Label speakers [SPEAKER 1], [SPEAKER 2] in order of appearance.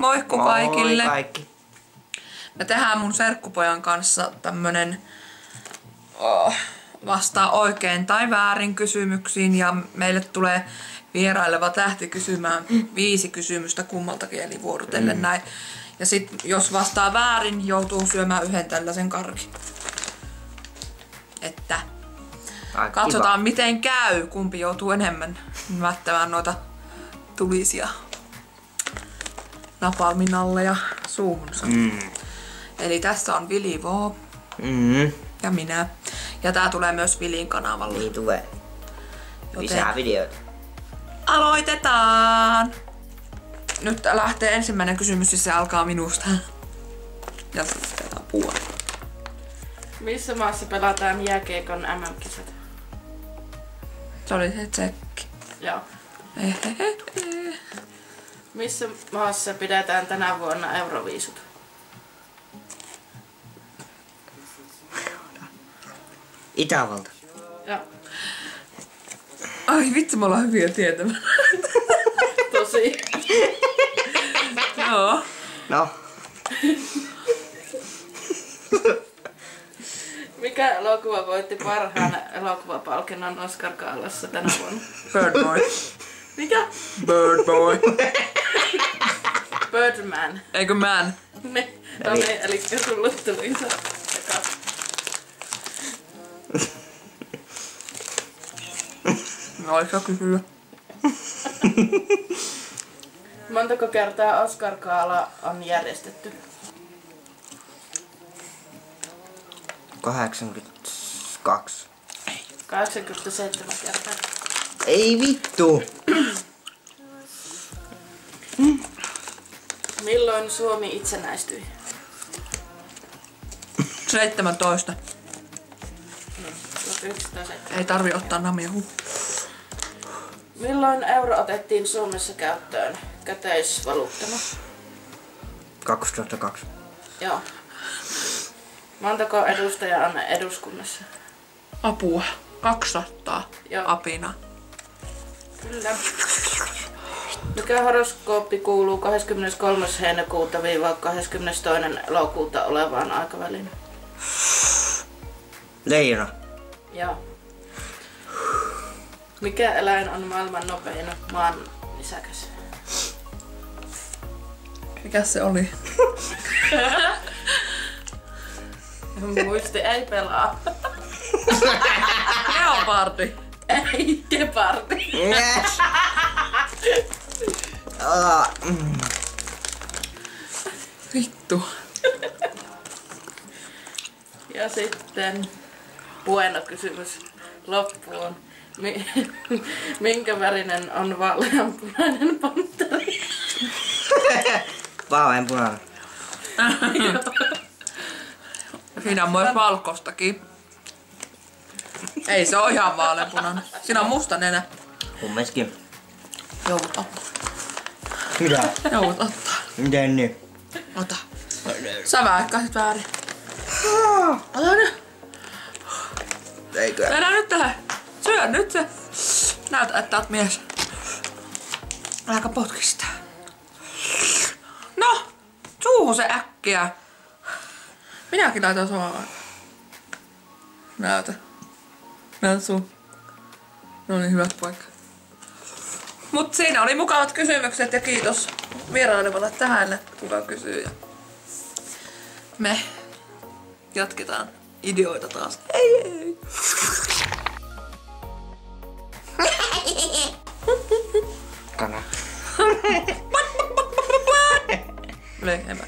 [SPEAKER 1] Moikku kaikille!
[SPEAKER 2] Moi kaikki!
[SPEAKER 1] Me tehdään mun serkkupojan kanssa tämmönen vastaa oikein tai väärin kysymyksiin ja meille tulee vieraileva tähti kysymään 5 kysymystä kummaltakin eli vuorotellen näin. Ja sit jos vastaa väärin, joutuu syömään 1 tällaisen karkin. Että katsotaan kiva. Miten käy, kumpi joutuu enemmän mättämään noita tulisia napalminalleja suuhunsa. Eli tässä on Vili Voo ja minä. Ja tää tulee myös Vilin kanavalle.
[SPEAKER 2] Niin tulee. Lisää videoita.
[SPEAKER 1] Aloitetaan! Nyt lähtee ensimmäinen kysymys, siis se alkaa minusta. Ja sitten apua.
[SPEAKER 3] Missä maassa pelataan jääkiekon MM-kisat?
[SPEAKER 1] Se oli se tsekki.
[SPEAKER 3] Joo. Missä maassa pidetään tänä vuonna Euroviisut?
[SPEAKER 2] Itävalta.
[SPEAKER 3] Joo.
[SPEAKER 1] Ai vitsi, me ollaan hyviä tietämään.
[SPEAKER 3] Tosi.
[SPEAKER 1] Joo.
[SPEAKER 2] No.
[SPEAKER 3] Mikä elokuva voitti parhaan elokuvapalkinnon Oscar-gaalassa tänä vuonna?
[SPEAKER 1] Bird Boy.
[SPEAKER 3] Mikä?
[SPEAKER 1] Bird Boy.
[SPEAKER 3] Birdman.
[SPEAKER 1] Eikö man?
[SPEAKER 3] Ne. No niin, eli tullut tuli se.
[SPEAKER 1] No oliko kysyä?
[SPEAKER 3] Montako kertaa Oscar-gaala on järjestetty?
[SPEAKER 2] 82.
[SPEAKER 3] 87 kertaa.
[SPEAKER 2] Ei vittu!
[SPEAKER 3] Milloin Suomi itsenäistyi?
[SPEAKER 1] 17.
[SPEAKER 3] 1907.
[SPEAKER 1] Ei tarvi ottaa namia.
[SPEAKER 3] Milloin euro otettiin Suomessa käyttöön käteisvaluuttana?
[SPEAKER 2] 2002.
[SPEAKER 3] Joo. Montako edustajaa on eduskunnassa?
[SPEAKER 1] Apua. 200.
[SPEAKER 3] Joo.
[SPEAKER 1] Apina.
[SPEAKER 3] Kyllä. Mikä horoskooppi kuuluu 23. heinäkuuta - 22. elokuuta olevaan aikaväliin?
[SPEAKER 2] Leijona.
[SPEAKER 3] Joo. Mikä eläin on maailman nopein maan nisäkäs?
[SPEAKER 1] Mikäs se oli?
[SPEAKER 3] Muisti ei pelaa.
[SPEAKER 1] Leopardi.
[SPEAKER 3] Ei, gepardi.
[SPEAKER 2] Yes.
[SPEAKER 1] Vittu.
[SPEAKER 3] Ja sitten bueno kysymys loppuun. Minkä värinen on vaaleanpunainen pantteri?
[SPEAKER 2] Vaaleanpunainen.
[SPEAKER 1] Siinä on myös valkostakin. Ei se ole ihan vaaleanpunainen. Siinä on musta nenä.
[SPEAKER 2] Mun mielestäkin.
[SPEAKER 1] Joudut ottaa.
[SPEAKER 2] Mitä?
[SPEAKER 1] Joudut ottaa.
[SPEAKER 2] Miten nyt?
[SPEAKER 1] Ota. Sä väikkäsit väärin. Ota nyt.
[SPEAKER 2] Eikö?
[SPEAKER 1] Mennä nyt tähän. Syö nyt se. Näytä, että oot mies. Aika potkista. No, suuhun se äkkiä. Minäkin laitan samaan aikaan. Näytä. Näytä suu. No niin, hyvä paikka. Mut siinä oli mukavat kysymykset ja kiitos vierailevalle tähän, kuka kysyy. Ja me jatketaan ideoita taas. Hei hei!
[SPEAKER 2] Kana.
[SPEAKER 1] Lehmä.